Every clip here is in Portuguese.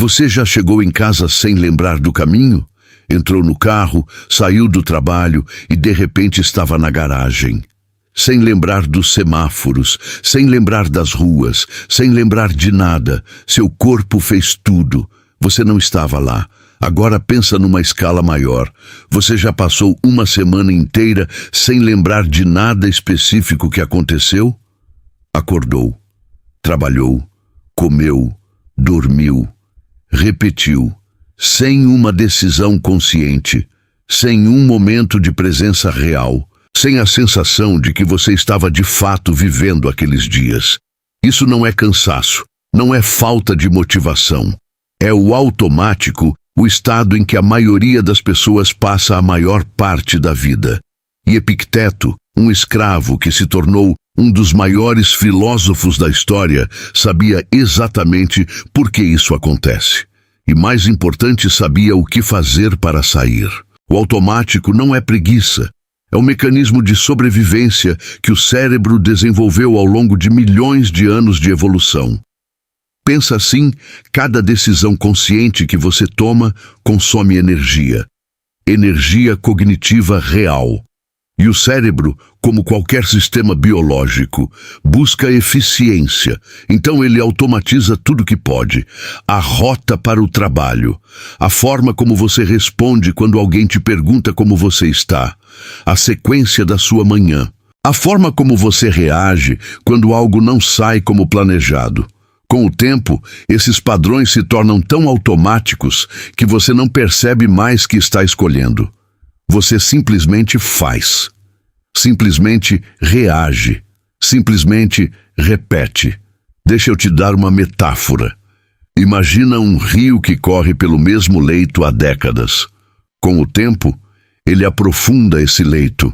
Você já chegou em casa sem lembrar do caminho? Entrou no carro, saiu do trabalho e de repente estava na garagem. Sem lembrar dos semáforos, sem lembrar das ruas, sem lembrar de nada. Seu corpo fez tudo. Você não estava lá. Agora pensa numa escala maior. Você já passou uma semana inteira sem lembrar de nada específico que aconteceu? Acordou, trabalhou, comeu, dormiu, repetiu, sem uma decisão consciente, sem um momento de presença real, sem a sensação de que você estava de fato vivendo aqueles dias. Isso não é cansaço, não é falta de motivação. É o automático, o estado em que a maioria das pessoas passa a maior parte da vida. E Epicteto, um escravo que se tornou um dos maiores filósofos da história, sabia exatamente por que isso acontece. E mais importante, sabia o que fazer para sair. O automático não é preguiça. É um mecanismo de sobrevivência que o cérebro desenvolveu ao longo de milhões de anos de evolução. Pensa assim, cada decisão consciente que você toma consome energia. Energia cognitiva real. E o cérebro, como qualquer sistema biológico, busca eficiência. Então ele automatiza tudo que pode. A rota para o trabalho, a forma como você responde quando alguém te pergunta como você está, a sequência da sua manhã, a forma como você reage quando algo não sai como planejado. Com o tempo, esses padrões se tornam tão automáticos que você não percebe mais que está escolhendo. Você simplesmente faz. Simplesmente reage. Simplesmente repete. Deixa eu te dar uma metáfora. Imagina um rio que corre pelo mesmo leito há décadas. Com o tempo, ele aprofunda esse leito.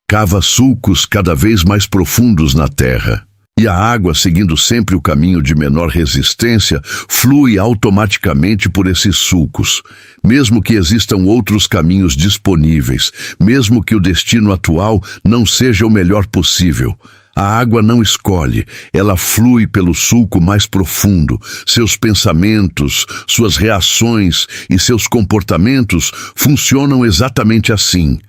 Cava sulcos cada vez mais profundos na terra. E a água, seguindo sempre o caminho de menor resistência, flui automaticamente por esses sulcos. Mesmo que existam outros caminhos disponíveis, mesmo que o destino atual não seja o melhor possível, a água não escolhe, ela flui pelo sulco mais profundo. Seus pensamentos, suas reações e seus comportamentos funcionam exatamente assim.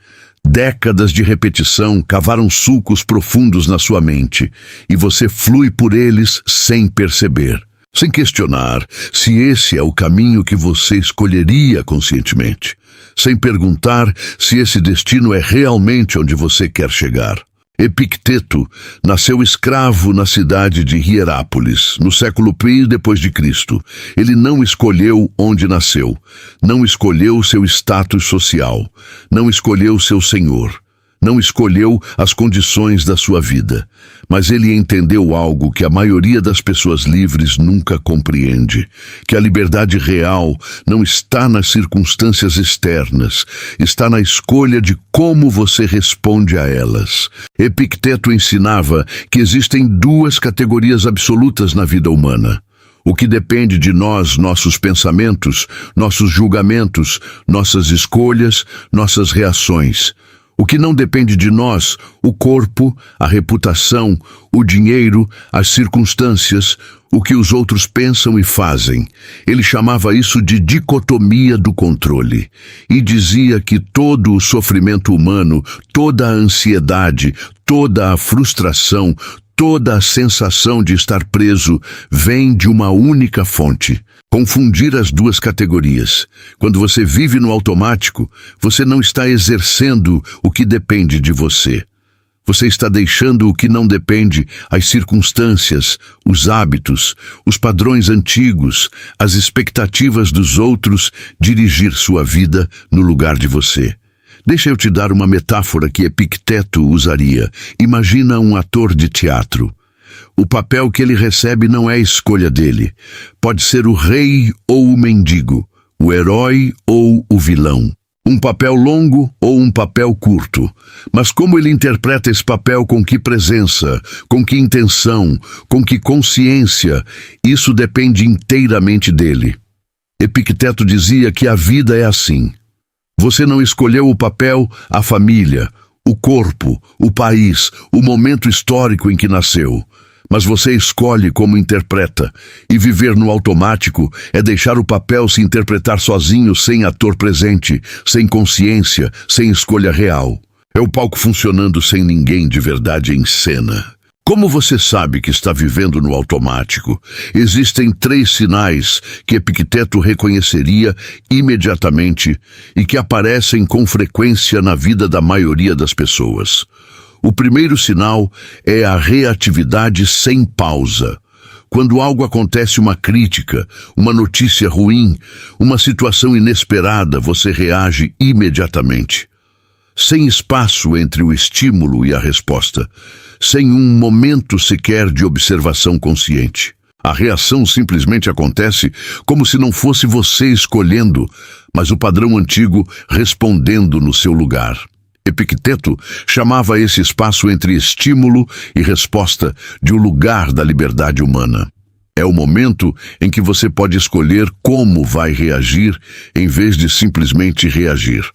Décadas de repetição cavaram sulcos profundos na sua mente, e você flui por eles sem perceber, sem questionar se esse é o caminho que você escolheria conscientemente, sem perguntar se esse destino é realmente onde você quer chegar. Epicteto nasceu escravo na cidade de Hierápolis, no século I d.C. Ele não escolheu onde nasceu, não escolheu seu status social, não escolheu seu senhor, não escolheu as condições da sua vida, mas ele entendeu algo que a maioria das pessoas livres nunca compreende, que a liberdade real não está nas circunstâncias externas, está na escolha de como você responde a elas. Epicteto ensinava que existem duas categorias absolutas na vida humana. O que depende de nós, nossos pensamentos, nossos julgamentos, nossas escolhas, nossas reações. O que não depende de nós, o corpo, a reputação, o dinheiro, as circunstâncias, o que os outros pensam e fazem. Ele chamava isso de dicotomia do controle e dizia que todo o sofrimento humano, toda a ansiedade, toda a frustração, toda a sensação de estar preso vem de uma única fonte. Confundir as duas categorias. Quando você vive no automático, você não está exercendo o que depende de você. Você está deixando o que não depende, as circunstâncias, os hábitos, os padrões antigos, as expectativas dos outros dirigir sua vida no lugar de você. Deixa eu te dar uma metáfora que Epicteto usaria. Imagina um ator de teatro. O papel que ele recebe não é a escolha dele. Pode ser o rei ou o mendigo, o herói ou o vilão. Um papel longo ou um papel curto. Mas como ele interpreta esse papel, com que presença, com que intenção, com que consciência, isso depende inteiramente dele. Epicteto dizia que a vida é assim. Você não escolheu o papel, a família, o corpo, o país, o momento histórico em que nasceu. Mas você escolhe como interpreta, e viver no automático é deixar o papel se interpretar sozinho, sem ator presente, sem consciência, sem escolha real. É o palco funcionando sem ninguém de verdade em cena. Como você sabe que está vivendo no automático? Existem 3 sinais que Epicteto reconheceria imediatamente e que aparecem com frequência na vida da maioria das pessoas. O primeiro sinal é a reatividade sem pausa. Quando algo acontece, uma crítica, uma notícia ruim, uma situação inesperada, você reage imediatamente. Sem espaço entre o estímulo e a resposta, sem um momento sequer de observação consciente. A reação simplesmente acontece como se não fosse você escolhendo, mas o padrão antigo respondendo no seu lugar. Epicteto chamava esse espaço entre estímulo e resposta de o lugar da liberdade humana. É o momento em que você pode escolher como vai reagir em vez de simplesmente reagir.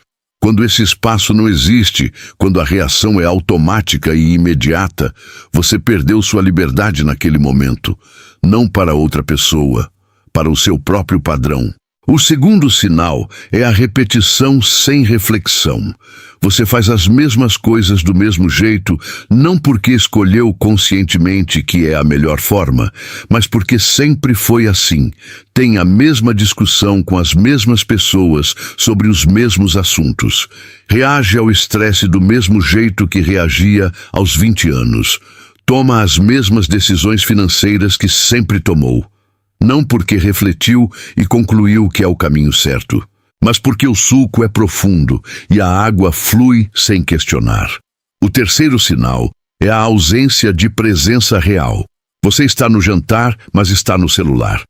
Quando esse espaço não existe, quando a reação é automática e imediata, você perdeu sua liberdade naquele momento, não para outra pessoa, para o seu próprio padrão. O segundo sinal é a repetição sem reflexão. Você faz as mesmas coisas do mesmo jeito, não porque escolheu conscientemente que é a melhor forma, mas porque sempre foi assim. Tem a mesma discussão com as mesmas pessoas sobre os mesmos assuntos. Reage ao estresse do mesmo jeito que reagia aos 20 anos. Toma as mesmas decisões financeiras que sempre tomou. Não porque refletiu e concluiu que é o caminho certo, mas porque o sulco é profundo e a água flui sem questionar. O terceiro sinal é a ausência de presença real. Você está no jantar, mas está no celular.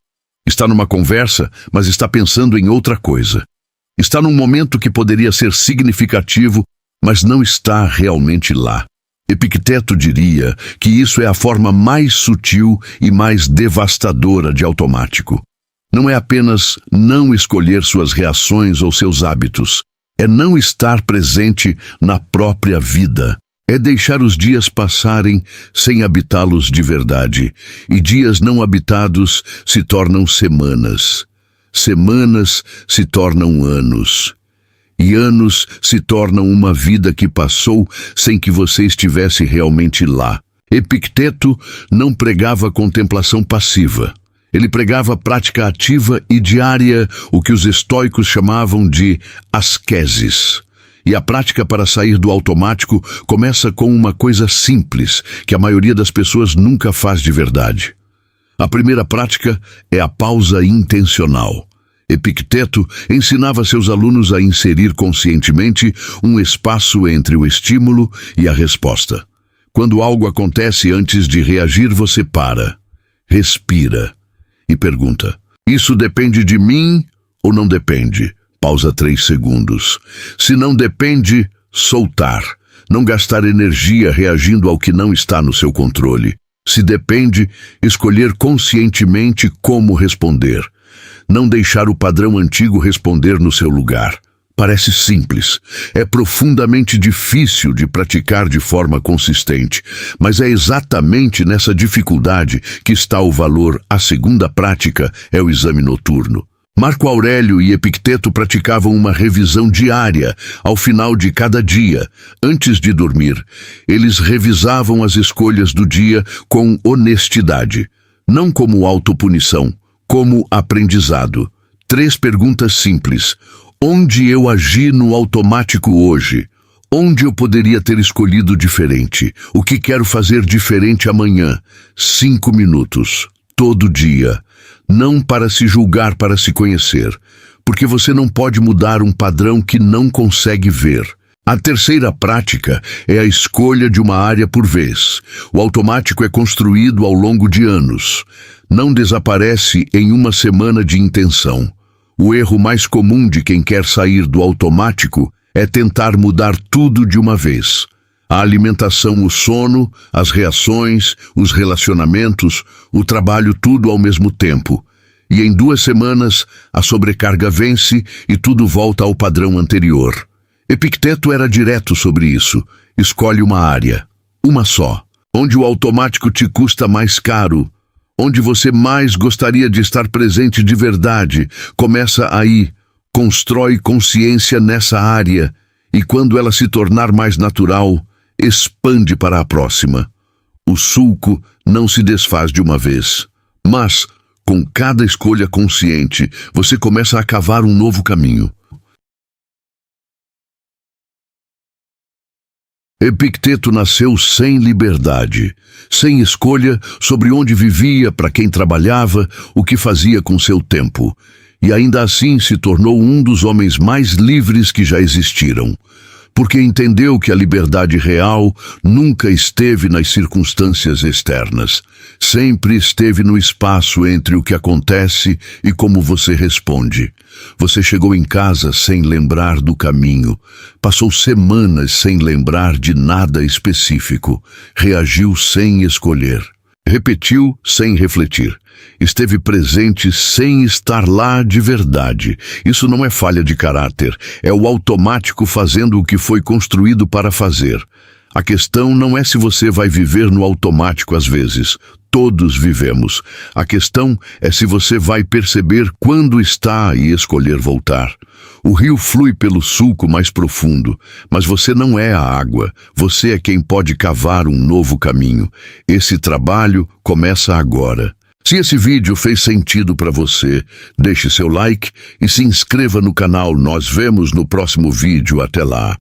Está numa conversa, mas está pensando em outra coisa. Está num momento que poderia ser significativo, mas não está realmente lá. Epicteto diria que isso é a forma mais sutil e mais devastadora de automático. Não é apenas não escolher suas reações ou seus hábitos, é não estar presente na própria vida. É deixar os dias passarem sem habitá-los de verdade, e dias não habitados se tornam semanas. Semanas se tornam anos. E anos se tornam uma vida que passou sem que você estivesse realmente lá. Epicteto não pregava contemplação passiva. Ele pregava prática ativa e diária, o que os estoicos chamavam de asqueses. E a prática para sair do automático começa com uma coisa simples, que a maioria das pessoas nunca faz de verdade. A primeira prática é a pausa intencional. Epicteto ensinava seus alunos a inserir conscientemente um espaço entre o estímulo e a resposta. Quando algo acontece, antes de reagir, você para, respira e pergunta: isso depende de mim ou não depende? Pausa 3 segundos. Se não depende, soltar. Não gastar energia reagindo ao que não está no seu controle. Se depende, escolher conscientemente como responder. Não deixar o padrão antigo responder no seu lugar. Parece simples, é profundamente difícil de praticar de forma consistente, mas é exatamente nessa dificuldade que está o valor. A segunda prática é o exame noturno. Marco Aurélio e Epicteto praticavam uma revisão diária, ao final de cada dia. Antes de dormir, eles revisavam as escolhas do dia com honestidade, não como autopunição, como aprendizado. 3 perguntas simples. Onde eu agi no automático hoje? Onde eu poderia ter escolhido diferente? O que quero fazer diferente amanhã? 5 minutos. Todo dia. Não para se julgar, para se conhecer. Porque você não pode mudar um padrão que não consegue ver. A terceira prática é a escolha de uma área por vez. O automático é construído ao longo de anos. Não desaparece em uma semana de intenção. O erro mais comum de quem quer sair do automático é tentar mudar tudo de uma vez. A alimentação, o sono, as reações, os relacionamentos, o trabalho, tudo ao mesmo tempo. E em 2 semanas, a sobrecarga vence e tudo volta ao padrão anterior. Epicteto era direto sobre isso. Escolhe uma área, uma só. onde o automático te custa mais caro, onde você mais gostaria de estar presente de verdade. Começa aí, constrói consciência nessa área e quando ela se tornar mais natural, expande para a próxima. O sulco não se desfaz de uma vez, mas, com cada escolha consciente, você começa a cavar um novo caminho. Epicteto nasceu sem liberdade, sem escolha sobre onde vivia, para quem trabalhava, o que fazia com seu tempo, e ainda assim se tornou um dos homens mais livres que já existiram, porque entendeu que a liberdade real nunca esteve nas circunstâncias externas, sempre esteve no espaço entre o que acontece e como você responde. Você chegou em casa sem lembrar do caminho, passou semanas sem lembrar de nada específico, reagiu sem escolher, repetiu sem refletir. Esteve presente sem estar lá de verdade. Isso não é falha de caráter, é o automático fazendo o que foi construído para fazer. A questão não é se você vai viver no automático às vezes. Todos vivemos. A questão é se você vai perceber quando está e escolher voltar. O rio flui pelo sulco mais profundo, mas você não é a água. Você é quem pode cavar um novo caminho. Esse trabalho começa agora. Se esse vídeo fez sentido para você, deixe seu like e se inscreva no canal. Nós vemos no próximo vídeo. Até lá.